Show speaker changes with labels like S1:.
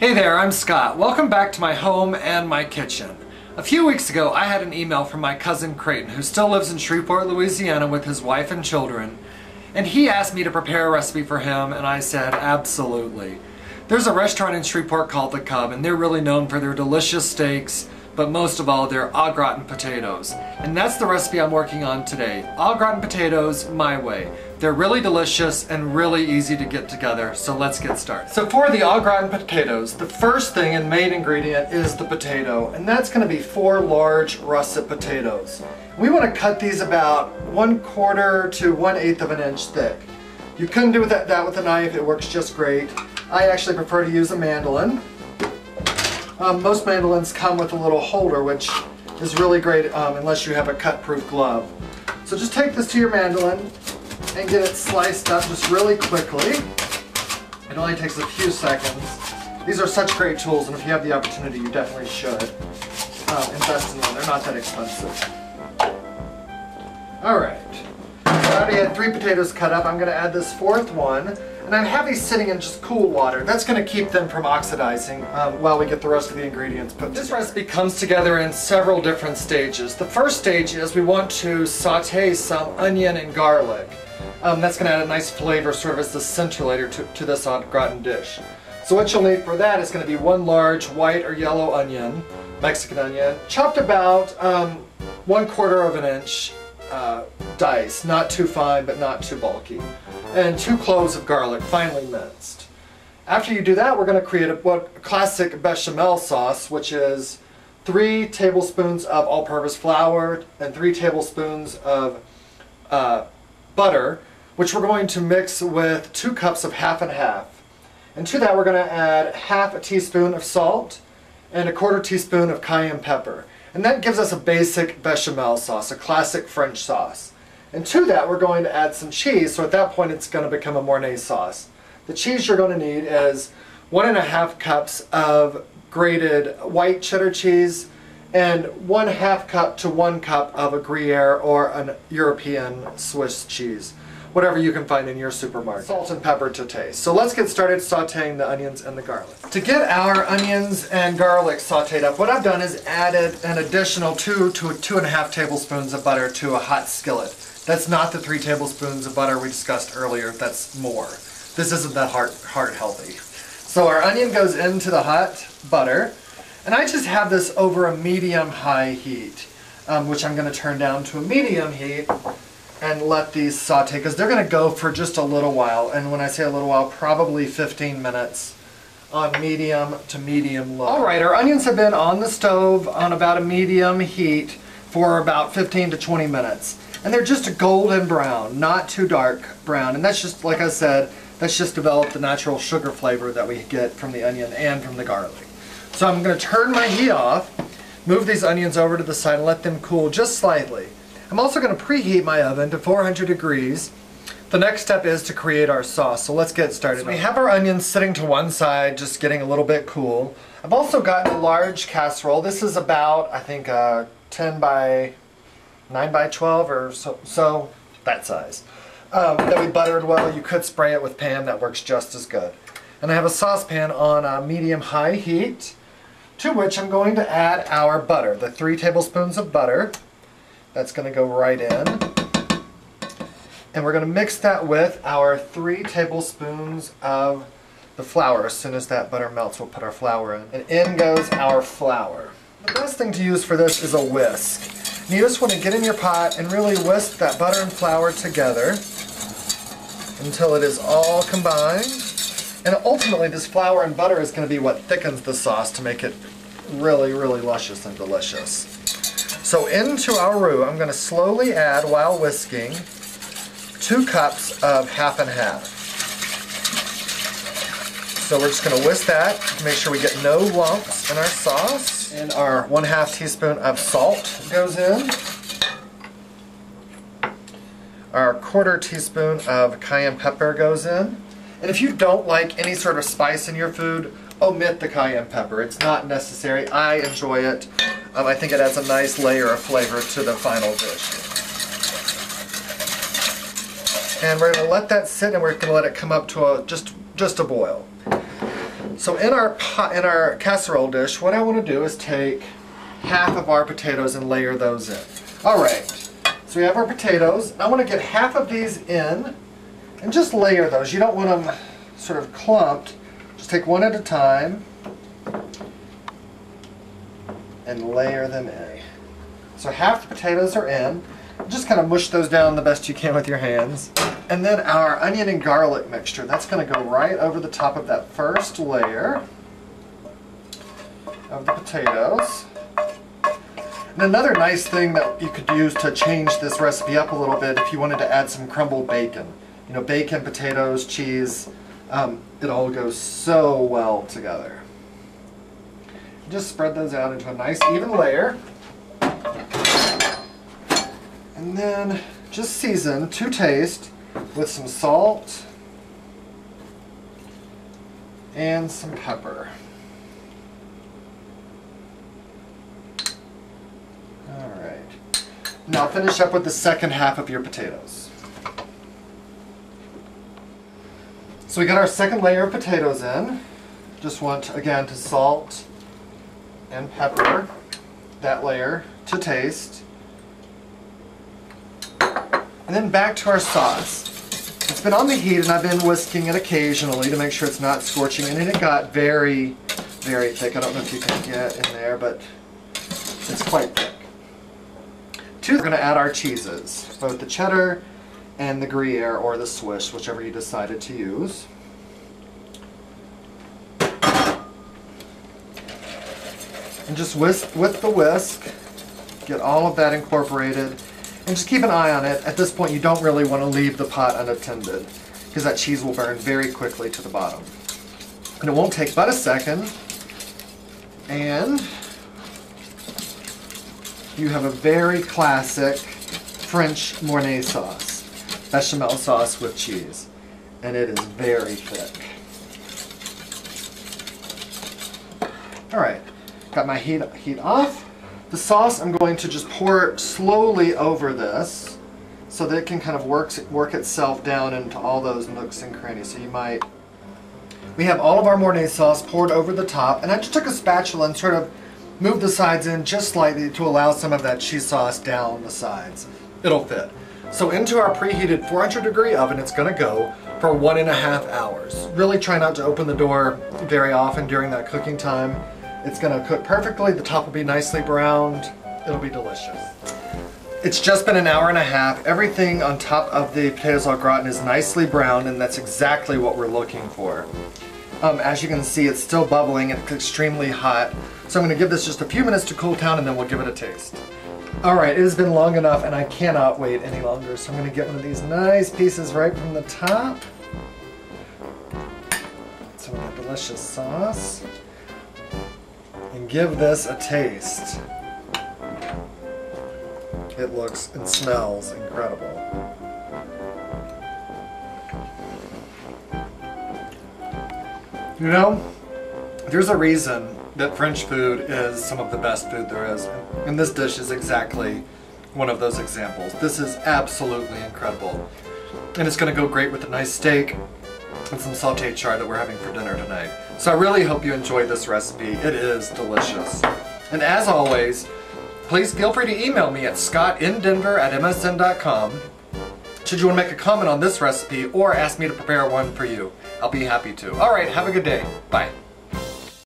S1: Hey there, I'm Scott. Welcome back to my home and my kitchen. A few weeks ago, I had an email from my cousin Gratin, who still lives in Shreveport, Louisiana with his wife and children, and he asked me to prepare a recipe for him, and I said, absolutely. There's a restaurant in Shreveport called The Cub, and they're really known for their delicious steaks, but most of all, their au gratin potatoes. And that's the recipe I'm working on today. Au gratin potatoes, my way. They're really delicious and really easy to get together, so let's get started. So for the au gratin potatoes, the first thing and main ingredient is the potato, and that's going to be 4 large russet potatoes. We want to cut these about 1/4 to 1/8 of an inch thick. You couldn't do that with a knife, it works just great. I actually prefer to use a mandolin. Most mandolins come with a little holder, which is really great unless you have a cut-proof glove. So just take this to your mandolin and get it sliced up just really quickly. It only takes a few seconds. These are such great tools, and if you have the opportunity, you definitely should invest in them. They're not that expensive. Alright, I already had 3 potatoes cut up. I'm going to add this 4th one. And I have these sitting in just cool water. That's going to keep them from oxidizing while we get the rest of the ingredients put together. This recipe comes together in several different stages. The first stage is we want to saute some onion and garlic. That's going to add a nice flavor, sort of as the centralator to this au gratin dish. So what you'll need for that is going to be 1 large white or yellow onion, Mexican onion, chopped about 1/4 of an inch dice, not too fine but not too bulky, and 2 cloves of garlic, finely minced. After you do that, we're going to create a classic bechamel sauce, which is 3 tablespoons of all-purpose flour and 3 tablespoons of butter, which we're going to mix with 2 cups of half and half. And to that we're going to add 1/2 teaspoon of salt and 1/4 teaspoon of cayenne pepper. And that gives us a basic bechamel sauce, a classic French sauce. And to that we're going to add some cheese, so at that point it's going to become a Mornay sauce. The cheese you're going to need is 1½ cups of grated white cheddar cheese and 1/2 cup to 1 cup of a Gruyere or an European Swiss cheese, whatever you can find in your supermarket. Salt and pepper to taste. So let's get started sauteing the onions and the garlic. To get our onions and garlic sauteed up, what I've done is added an additional 2 to 2½ tablespoons of butter to a hot skillet. That's not the 3 tablespoons of butter we discussed earlier, that's more. This isn't that heart healthy. So our onion goes into the hot butter, and I just have this over a medium-high heat, which I'm going to turn down to a medium heat and let these saute, because they're going to go for just a little while, and when I say a little while, probably 15 minutes on medium to medium low. Alright, our onions have been on the stove on about a medium heat for about 15 to 20 minutes. And they're just a golden brown, not too dark brown. And that's just, like I said, that's just developed the natural sugar flavor that we get from the onion and from the garlic. So I'm going to turn my heat off, move these onions over to the side and let them cool just slightly. I'm also going to preheat my oven to 400 degrees. The next step is to create our sauce, so let's get started. So we have our onions sitting to one side, just getting a little bit cool. I've also gotten a large casserole. This is about, I think, 10 by 9 by 12 or so that size. That we buttered well. You could spray it with pan, that works just as good. And I have a saucepan on a medium-high heat, to which I'm going to add our butter, the 3 tablespoons of butter. That's going to go right in. And we're going to mix that with our 3 tablespoons of the flour. As soon as that butter melts, we'll put our flour in. And in goes our flour. The best thing to use for this is a whisk. You just want to get in your pot and really whisk that butter and flour together until it is all combined. And ultimately this flour and butter is going to be what thickens the sauce to make it really, really luscious and delicious. So into our roux, I'm going to slowly add, while whisking, 2 cups of half and half. So we're just going to whisk that to make sure we get no lumps in our sauce. And our 1/2 teaspoon of salt goes in. Our 1/4 teaspoon of cayenne pepper goes in. And if you don't like any sort of spice in your food, omit the cayenne pepper. It's not necessary. I enjoy it. I think it adds a nice layer of flavor to the final dish. And we're going to let that sit, and we're going to let it come up to just a boil. So in our casserole dish, what I want to do is take half of our potatoes and layer those in. Alright, so we have our potatoes. I want to get half of these in and just layer those. You don't want them sort of clumped. Just take one at a time and layer them in. So half the potatoes are in. Just kind of mush those down the best you can with your hands. And then our onion and garlic mixture, that's going to go right over the top of that first layer of the potatoes. And another nice thing that you could use to change this recipe up a little bit if you wanted to add some crumbled bacon. You know, bacon, potatoes, cheese, it all goes so well together. Just spread those out into a nice even layer. And then just season to taste with some salt and some pepper. Alright. Now finish up with the second half of your potatoes. So we got our second layer of potatoes in. Just want, again, to salt and pepper that layer to taste. And then back to our sauce. It's been on the heat and I've been whisking it occasionally to make sure it's not scorching, and it got very, very thick. I don't know if you can get in there, but it's quite thick. We're going to add our cheeses, both the cheddar and the Gruyere or the Swiss, whichever you decided to use. And just whisk with the whisk, get all of that incorporated. And just keep an eye on it. At this point, you don't really want to leave the pot unattended because that cheese will burn very quickly to the bottom. And it won't take but a second. And you have a very classic French Mornay sauce, bechamel sauce with cheese. And it is very thick. Alright, got my heat off. The sauce, I'm going to just pour slowly over this so that it can kind of work itself down into all those nooks and crannies. So we have all of our Mornay sauce poured over the top, and I just took a spatula and sort of moved the sides in just slightly to allow some of that cheese sauce down the sides. It'll fit. So into our preheated 400-degree oven, it's going to go for 1.5 hours. Really try not to open the door very often during that cooking time. It's going to cook perfectly, the top will be nicely browned, it'll be delicious. It's just been 1.5 hours. Everything on top of the potatoes au gratin is nicely browned, and that's exactly what we're looking for. As you can see, it's still bubbling and it's extremely hot. So I'm going to give this just a few minutes to cool down and then we'll give it a taste. Alright, it has been long enough and I cannot wait any longer. So I'm going to get one of these nice pieces right from the top. Some of that delicious sauce. And give this a taste. It looks and smells incredible. You know, there's a reason that French food is some of the best food there is, and this dish is exactly one of those examples. This is absolutely incredible, and it's going to go great with a nice steak and some sauteed chard that we're having for dinner tonight. So I really hope you enjoyed this recipe. It is delicious. And as always, please feel free to email me at scottindenver@msn.com should you want to make a comment on this recipe or ask me to prepare one for you. I'll be happy to. Alright, have a good day. Bye.